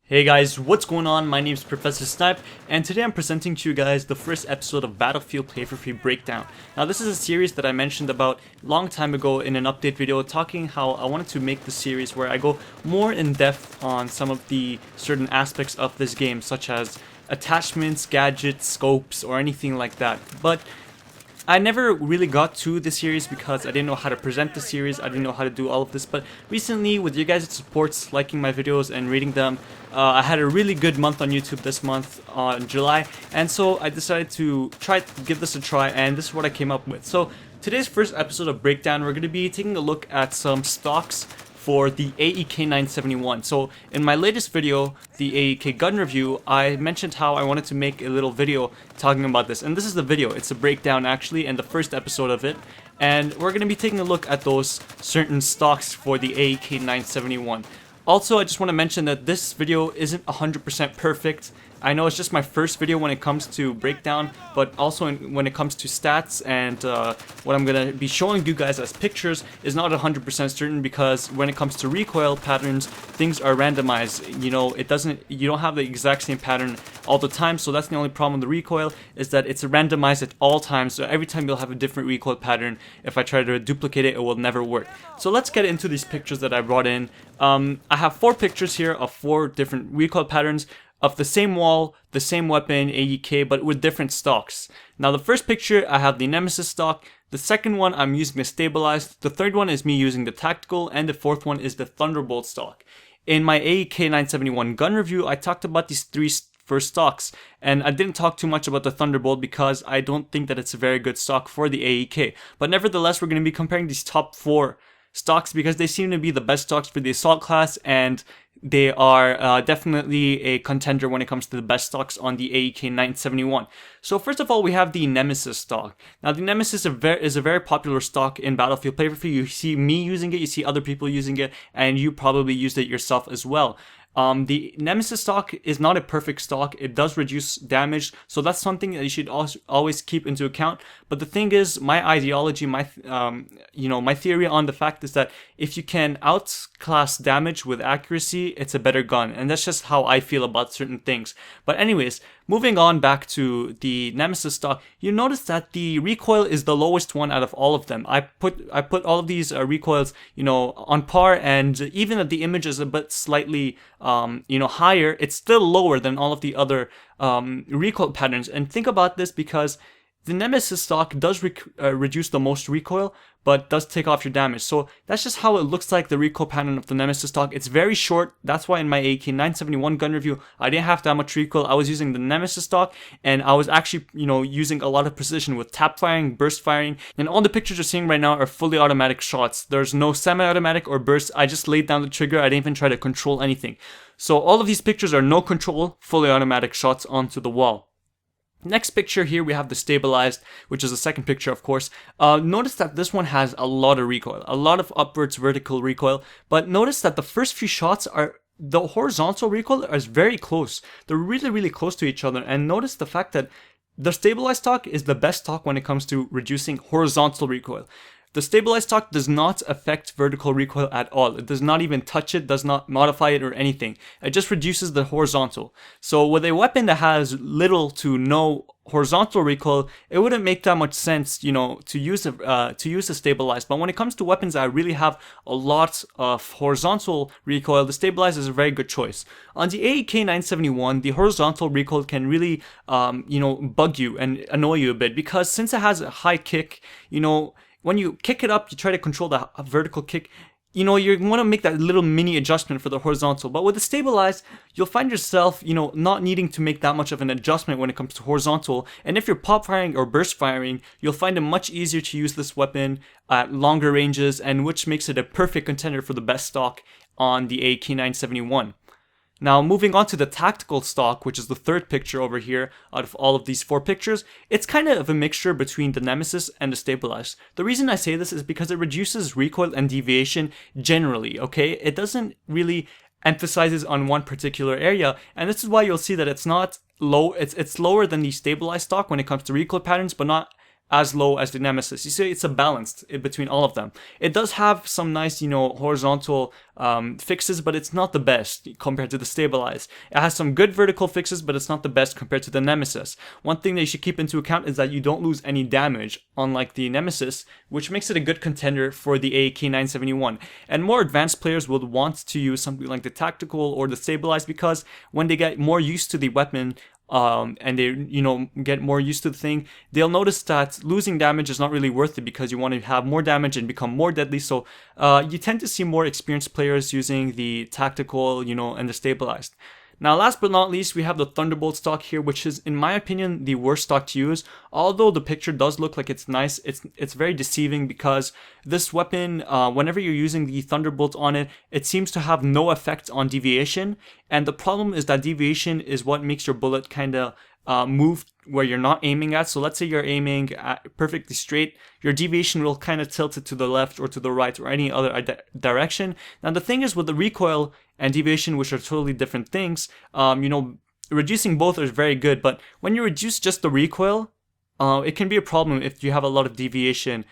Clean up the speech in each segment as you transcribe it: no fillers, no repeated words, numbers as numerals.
Hey guys, what's going on? My name is ProfessorSnipe, and today I'm presenting to you guys the first episode of Battlefield Play for Free Breakdown. Now this is a series that I mentioned about a long time ago in an update video, talking how I wanted to make the series where I go more in depth on some of the certain aspects of this game, such as attachments, gadgets, scopes, or anything like that. But I never really got to the series because I didn't know how to present the series, I didn't know how to do all of this, but recently with you guys' supports, liking my videos and reading them, I had a really good month on YouTube this month, on July, and so I decided to give this a try, and this is what I came up with. So today's first episode of Breakdown, we're going to be taking a look at some stocks for the AEK-971. So in my latest video, the AEK gun review, I mentioned how I wanted to make a little video talking about this, and this is the video. It's a breakdown actually, and the first episode of it, and we're going to be taking a look at those certain stocks for the AEK-971. Also, I just want to mention that this video isn't 100% perfect. I know it's just my first video when it comes to breakdown, but also when it comes to stats, and what I'm going to be showing you guys as pictures is not 100% certain, because when it comes to recoil patterns, things are randomized. You know, you don't have the exact same pattern all the time, so that's the only problem with the recoil, is that it's randomized at all times, so every time you'll have a different recoil pattern. If I try to duplicate it, it will never work. So let's get into these pictures that I brought in. I have 4 pictures here of 4 different recoil patterns of the same wall, the same weapon, AEK, but with different stocks. Now the first picture, I have the Nemesis stock. The second one, I'm using the stabilized. The third one is me using the tactical, and the fourth one is the Thunderbolt stock. In my AEK-971 gun review, I talked about these 3 first stocks, and I didn't talk too much about the Thunderbolt because I don't think that it's a very good stock for the AEK. But nevertheless, we're going to be comparing these top 4 stocks because they seem to be the best stocks for the assault class, and they are definitely a contender when it comes to the best stocks on the AEK-971. So first of all, we have the Nemesis stock. Now the Nemesis is a very popular stock in Battlefield Play for Free. You see me using it, you see other people using it, and you probably used it yourself as well. The Nemesis stock is not a perfect stock. It does reduce damage, so that's something that you should always keep into account. But the thing is, my ideology, my theory on the fact is that if you can outclass damage with accuracy, it's a better gun, and that's just how I feel about certain things. But anyways, moving on back to the Nemesis stock, you notice that the recoil is the lowest one out of all of them. I put all of these recoils, on par, and even if the image is a bit slightly, higher, it's still lower than all of the other recoil patterns. And think about this, because the Nemesis stock does reduce the most recoil, but does take off your damage. So that's just how it looks like, the recoil pattern of the Nemesis stock. It's very short. That's why in my AEK-971 gun review, I didn't have that much recoil. I was using the Nemesis stock, and I was actually, using a lot of precision with tap firing, burst firing, and all the pictures you're seeing right now are fully automatic shots. There's no semi-automatic or burst. I just laid down the trigger. I didn't even try to control anything. So all of these pictures are no control, fully automatic shots onto the wall. Next picture here, we have the stabilized, which is the second picture, of course. Notice that this one has a lot of recoil, a lot of upwards vertical recoil, but notice that the first few shots the horizontal recoil is very close. They're really, really close to each other, and notice the fact that the stabilized stock is the best stock when it comes to reducing horizontal recoil. The stabilized stock does not affect vertical recoil at all. It does not even touch it, does not modify it or anything. It just reduces the horizontal. So with a weapon that has little to no horizontal recoil, it wouldn't make that much sense, to use a stabilized. But when it comes to weapons that really have a lot of horizontal recoil, the stabilized is a very good choice. On the AEK-971, the horizontal recoil can really, bug you and annoy you a bit, because since it has a high kick, when you kick it up, you try to control the vertical kick, you want to make that little mini adjustment for the horizontal. But with the stabilized, you'll find yourself, not needing to make that much of an adjustment when it comes to horizontal. And if you're pop firing or burst firing, you'll find it much easier to use this weapon at longer ranges, and which makes it a perfect contender for the best stock on the AEK-971. Now, moving on to the tactical stock, which is the third picture over here out of all of these 4 pictures, it's kind of a mixture between the Nemesis and the stabilized. The reason I say this is because it reduces recoil and deviation generally, okay? It doesn't really emphasizes on one particular area, and this is why you'll see that it's not low. It's lower than the stabilized stock when it comes to recoil patterns, but not as low as the Nemesis. You see, it's a balance between all of them. It does have some nice, horizontal fixes, but it's not the best compared to the stabilized. It has some good vertical fixes, but it's not the best compared to the Nemesis. One thing that you should keep into account is that you don't lose any damage, unlike the Nemesis, which makes it a good contender for the AEK-971. And more advanced players would want to use something like the tactical or the stabilized, because when they get more used to the weapon, and they get more used to the thing, they'll notice that losing damage is not really worth it, because you want to have more damage and become more deadly. So you tend to see more experienced players using the tactical, and the stabilized. Now, last but not least, we have the Thunderbolt stock here, which is, in my opinion, the worst stock to use. Although the picture does look like it's nice, it's very deceiving, because this weapon, whenever you're using the Thunderbolt on it, it seems to have no effect on deviation. And the problem is that deviation is what makes your bullet kind of move where you're not aiming at. So let's say you're aiming at perfectly straight, your deviation will kind of tilt it to the left or to the right or any other direction. Now the thing is, with the recoil and deviation, which are totally different things, reducing both is very good, but when you reduce just the recoil, it can be a problem if you have a lot of deviation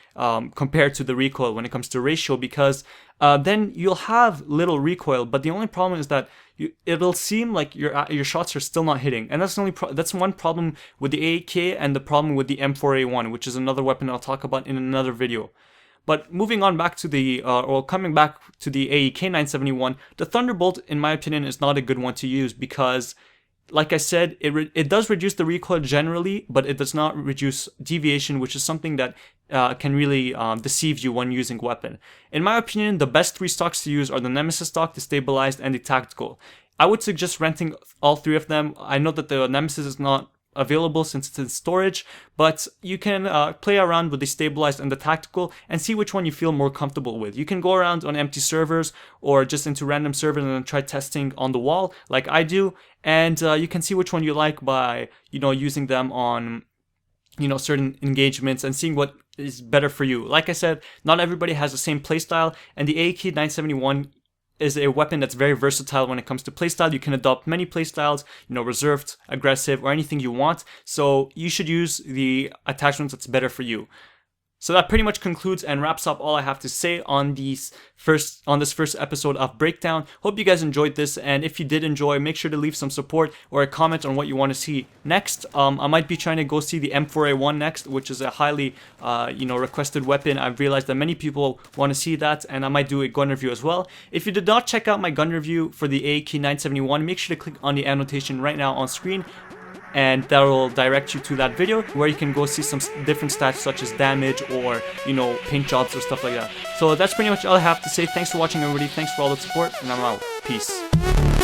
compared to the recoil when it comes to ratio, because then you'll have little recoil, but the only problem is that it'll seem like your shots are still not hitting, and that's one problem with the AEK and the problem with the M4A1, which is another weapon I'll talk about in another video. But moving on back to the, coming back to the AEK-971, the Thunderbolt, in my opinion, is not a good one to use, because, like I said, it does reduce the recoil generally, but it does not reduce deviation, which is something that can really deceive you when using weapon. In my opinion, the best 3 stocks to use are the Nemesis stock, the stabilized, and the tactical. I would suggest renting all 3 of them. I know that the Nemesis is not available since it's in storage, but you can play around with the stabilized and the tactical and see which one you feel more comfortable with. You can go around on empty servers or just into random servers and then try testing on the wall like I do, and you can see which one you like by using them on certain engagements and seeing what is better for you. Like I said, not everybody has the same playstyle, and the AEK-971 is a weapon that's very versatile when it comes to playstyle. You can adopt many playstyles, reserved, aggressive, or anything you want. So you should use the attachments that's better for you. So that pretty much concludes and wraps up all I have to say on this first episode of Breakdown. Hope you guys enjoyed this, and if you did enjoy, make sure to leave some support or a comment on what you want to see next. I might be trying to go see the M4A1 next, which is a highly requested weapon. I've realized that many people want to see that, and I might do a gun review as well. If you did not check out my gun review for the AEK-971, make sure to click on the annotation right now on screen, and that will direct you to that video where you can go see some different stats such as damage or paint jobs or stuff like that. So that's pretty much all I have to say. Thanks for watching, everybody. Thanks for all the support, and I'm out. Peace.